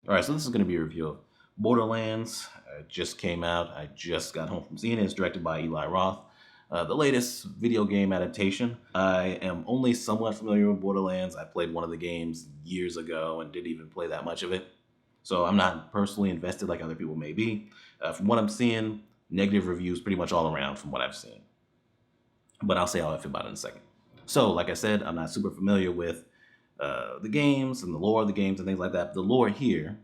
All right, so this is going to be a review of Borderlands. It just came out. I just got home from seeing it. It's directed by Eli Roth. The latest video game adaptation. I am only somewhat familiar with Borderlands. I played one of the games years ago and didn't even play that much of it. So I'm not personally invested like other people may be. From what I'm seeing, negative reviews pretty much all around from what I've seen. But I'll say how I feel about it in a second. So, like I said, I'm not super familiar with the games and the lore of the games and things like that. The lore here,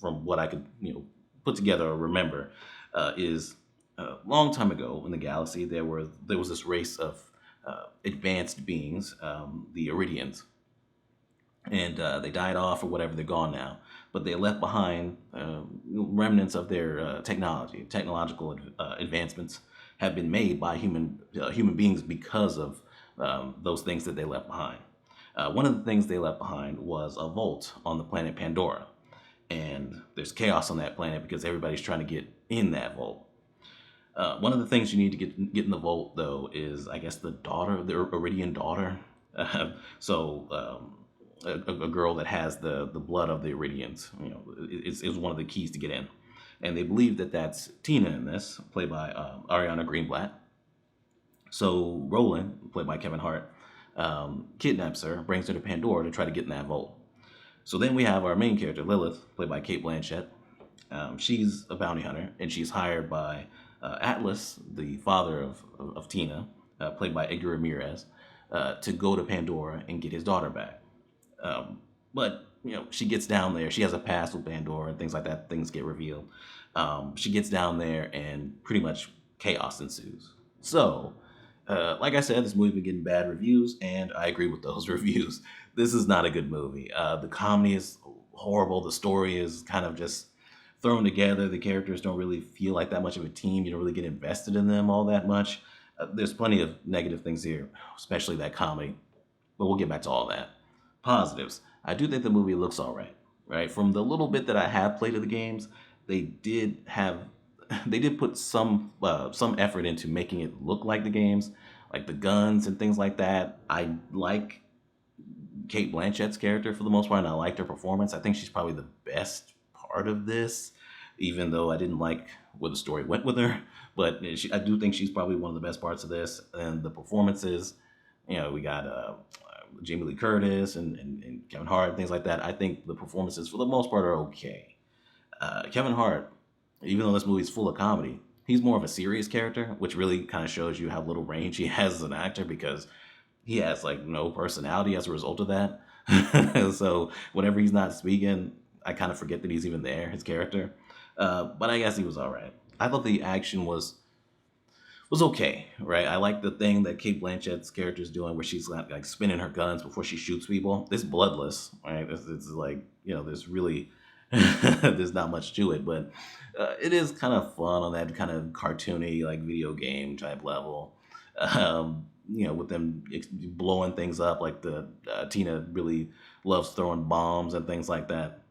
from what I could put together or remember, is a long time ago in the galaxy there was this race of advanced beings, the Iridians, and they died off or whatever. They're gone now, but they left behind remnants of their technology. Technological advancements have been made by human beings because of those things that they left behind. One of the things they left behind was a vault on the planet Pandora, and there's chaos on that planet because everybody's trying to get in that vault. One of the things you need to get in the vault, though, is I guess the Iridian daughter. A girl that has the blood of the Iridians, is one of the keys to get in, and they believe that that's Tina in this, played by Ariana Greenblatt. So Roland, played by Kevin Hart, kidnaps her, brings her to Pandora to try to get in that vault. So then we have our main character, Lilith, played by Kate Blanchett. She's a bounty hunter, and she's hired by Atlas, the father of Tina, played by Edgar Ramirez, to go to Pandora and get his daughter back. But she gets down there. She has a past with Pandora and things like that. Things get revealed. She gets down there, and pretty much chaos ensues. So, like I said, this movie's been getting bad reviews, and I agree with those reviews. This is not a good movie. The comedy is horrible. The story is kind of just thrown together. The characters don't really feel like that much of a team. You don't really get invested in them all that much. There's plenty of negative things here, especially that comedy. But we'll get back to all that. Positives. I do think the movie looks all right. Right, from the little bit that I have played of the games, they did have they did put some effort into making it look like the games, like the guns and things like that. I like Kate Blanchett's character for the most part, and I liked her performance. I think she's probably the best part of this, even though I didn't like where the story went with her. But I do think she's probably one of the best parts of this, and the performances. We got Jamie Lee Curtis and Kevin Hart and things like that. I think the performances for the most part are okay. Kevin Hart, even though this movie's full of comedy, he's more of a serious character, which really kind of shows you how little range he has as an actor because he has like no personality as a result of that. So whenever he's not speaking, I kind of forget that he's even there, his character. But I guess he was all right. I thought the action was okay, right? I like the thing that Kate Blanchett's character is doing, where she's like spinning her guns before she shoots people. It's bloodless, right? It's like there's really there's not much to it, but it is kind of fun on that kind of cartoony like video game type level. With them blowing things up, like the Tina really loves throwing bombs and things like that.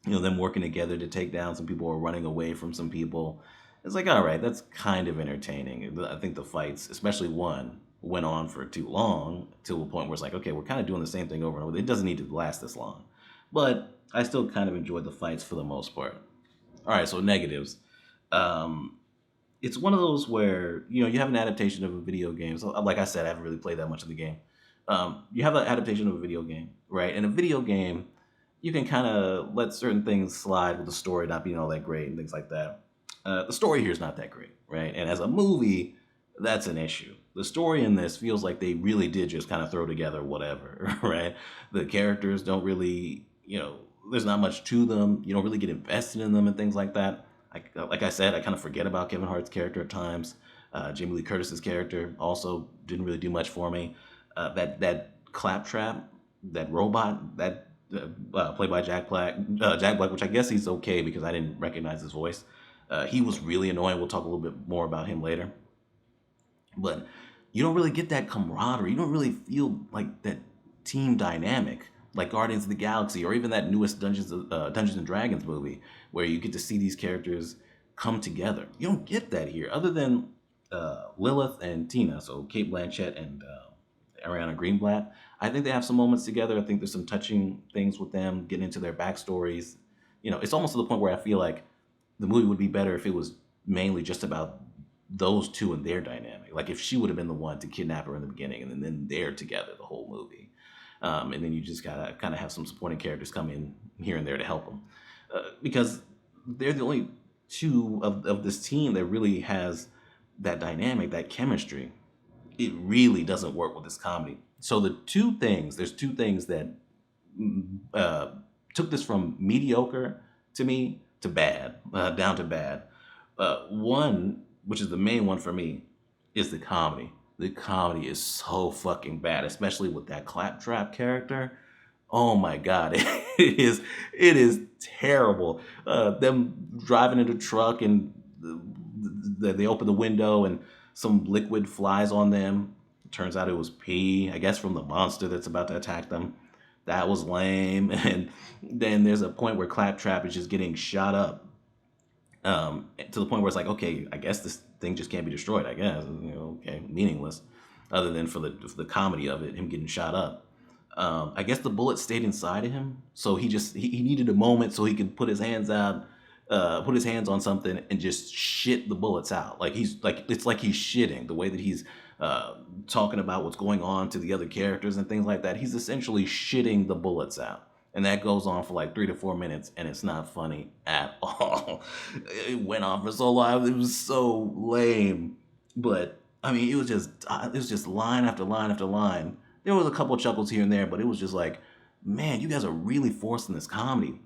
Them working together to take down some people or running away from some people. It's like, all right, that's kind of entertaining. I think the fights, especially one, went on for too long to a point where it's like, okay, we're kind of doing the same thing over and over. It doesn't need to last this long. But I still kind of enjoyed the fights for the most part. All right, so negatives. It's one of those where you have an adaptation of a video game. So, like I said, I haven't really played that much of the game. You have an adaptation of a video game, right? In a video game, you can kind of let certain things slide with the story not being all that great and things like that. The story here is not that great, right? And as a movie, that's an issue. The story in this feels like they really did just kind of throw together whatever, right? The characters don't really, there's not much to them. You don't really get invested in them and things like that. Like I said, I kind of forget about Kevin Hart's character at times. Jamie Lee Curtis's character also didn't really do much for me. That claptrap, that robot, that played by Jack Black, which I guess he's okay because I didn't recognize his voice. He was really annoying. We'll talk a little bit more about him later. But you don't really get that camaraderie. You don't really feel like that team dynamic like Guardians of the Galaxy or even that newest Dungeons and Dragons movie where you get to see these characters come together. You don't get that here other than Lilith and Tina, so Kate Blanchett and Ariana Greenblatt. I think they have some moments together. I think there's some touching things with them, getting into their backstories. It's almost to the point where I feel like the movie would be better if it was mainly just about those two and their dynamic. Like if she would have been the one to kidnap her in the beginning, and then they're together the whole movie. And then you just gotta kind of have some supporting characters come in here and there to help them, because they're the only two of this team that really has that dynamic, that chemistry. It really doesn't work with this comedy. So there's two things that uh, took this from mediocre to me to bad, down to bad. One, which is the main one for me, is the comedy. The comedy is so fucking bad, especially with that claptrap character. Oh my god, it is terrible. Them driving in the truck and they open the window and some liquid flies on them. Turns out it was pee, I guess from the monster that's about to attack them. That was lame. And then there's a point where Claptrap is just getting shot up, to the point where it's like, okay, I guess this thing just can't be destroyed. I guess, okay, meaningless, other than for the comedy of it, him getting shot up. I guess the bullet stayed inside of him, so he needed a moment so he could put his hands out, put his hands on something and just shit the bullets out. Like it's like he's shitting the way that he's talking about what's going on to the other characters and things like that. He's essentially shitting the bullets out. And that goes on for like 3 to 4 minutes, and it's not funny at all. It went on for so long. It was so lame. But I mean, it was just line after line after line. There was a couple of chuckles here and there, but it was just like, man, you guys are really forcing this comedy.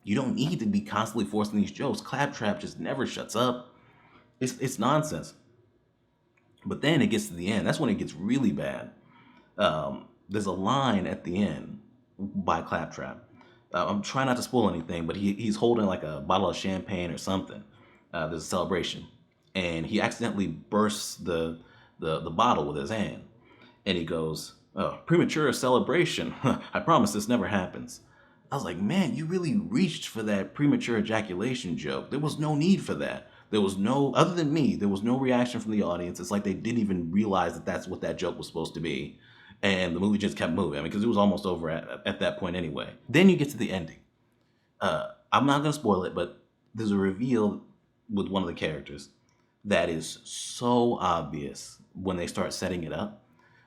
You don't need to be constantly forcing these jokes. Claptrap just never shuts up. It's nonsense. But then it gets to the end. That's when it gets really bad. There's a line at the end by Claptrap. I'm trying not to spoil anything, but he's holding like a bottle of champagne or something. There's a celebration, and he accidentally bursts the bottle with his hand, and he goes, "Oh, premature celebration. I promise this never happens." I was like, man, you really reached for that premature ejaculation joke. There was no need for that. There was no, other than me, there was no reaction from the audience. It's like they didn't even realize that that's what that joke was supposed to be. And the movie just kept moving. I mean, because it was almost over at that point anyway. Then you get to the ending. I'm not going to spoil it, but there's a reveal with one of the characters that is so obvious when they start setting it up.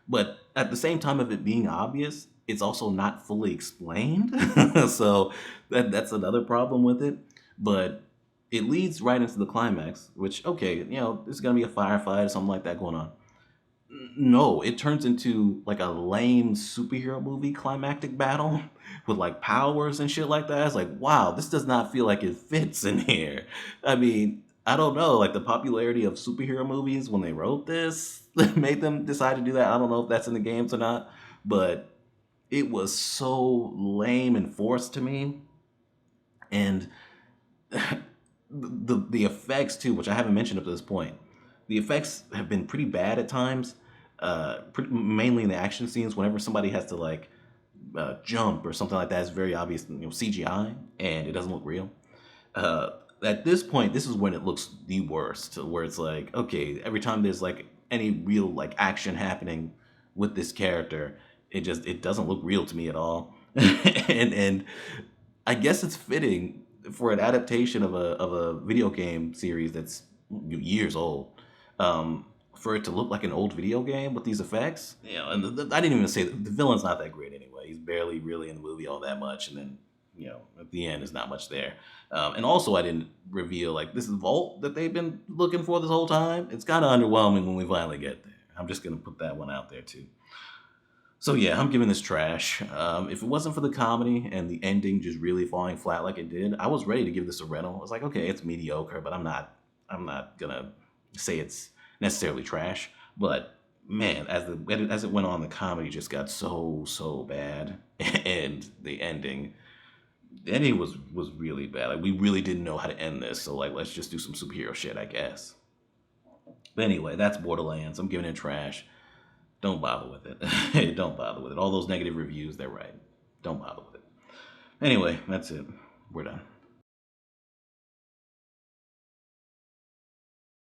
But at the same time of it being obvious, it's also not fully explained. So that's another problem with it. But it leads right into the climax, which, okay, there's going to be a firefight or something like that going on. No, it turns into like a lame superhero movie climactic battle with like powers and shit like that. It's like, wow, this does not feel like it fits in here. I mean, I don't know, like the popularity of superhero movies when they wrote this made them decide to do that. I don't know if that's in the games or not, but it was so lame and forced to me. And the effects too, which I haven't mentioned up to this point. The effects have been pretty bad at times, mainly in the action scenes. Whenever somebody has to like jump or something like that, it's very obvious, CGI, and it doesn't look real. At this point, this is when it looks the worst, where it's like, okay, every time there's like any real like action happening with this character, it doesn't look real to me at all. And I guess it's fitting for an adaptation of a video game series that's years old, for it to look like an old video game with these effects. And I didn't even say the villain's not that great anyway. He's barely really in the movie all that much, and then at the end, there's not much there. And also, I didn't reveal like this is Vault that they've been looking for this whole time. It's kind of underwhelming when we finally get there. I'm just gonna put that one out there too. So yeah, I'm giving this trash. If it wasn't for the comedy and the ending just really falling flat like it did, I was ready to give this a rental. I was like, okay, it's mediocre, but I'm not gonna say it's necessarily trash. But man, as it went on, the comedy just got so bad, and the ending was really bad. Like we really didn't know how to end this, so like let's just do some superhero shit, I guess. But anyway, that's Borderlands. I'm giving it trash. Don't bother with it. Don't bother with it. All those negative reviews, they're right. Don't bother with it. Anyway, that's it. We're done.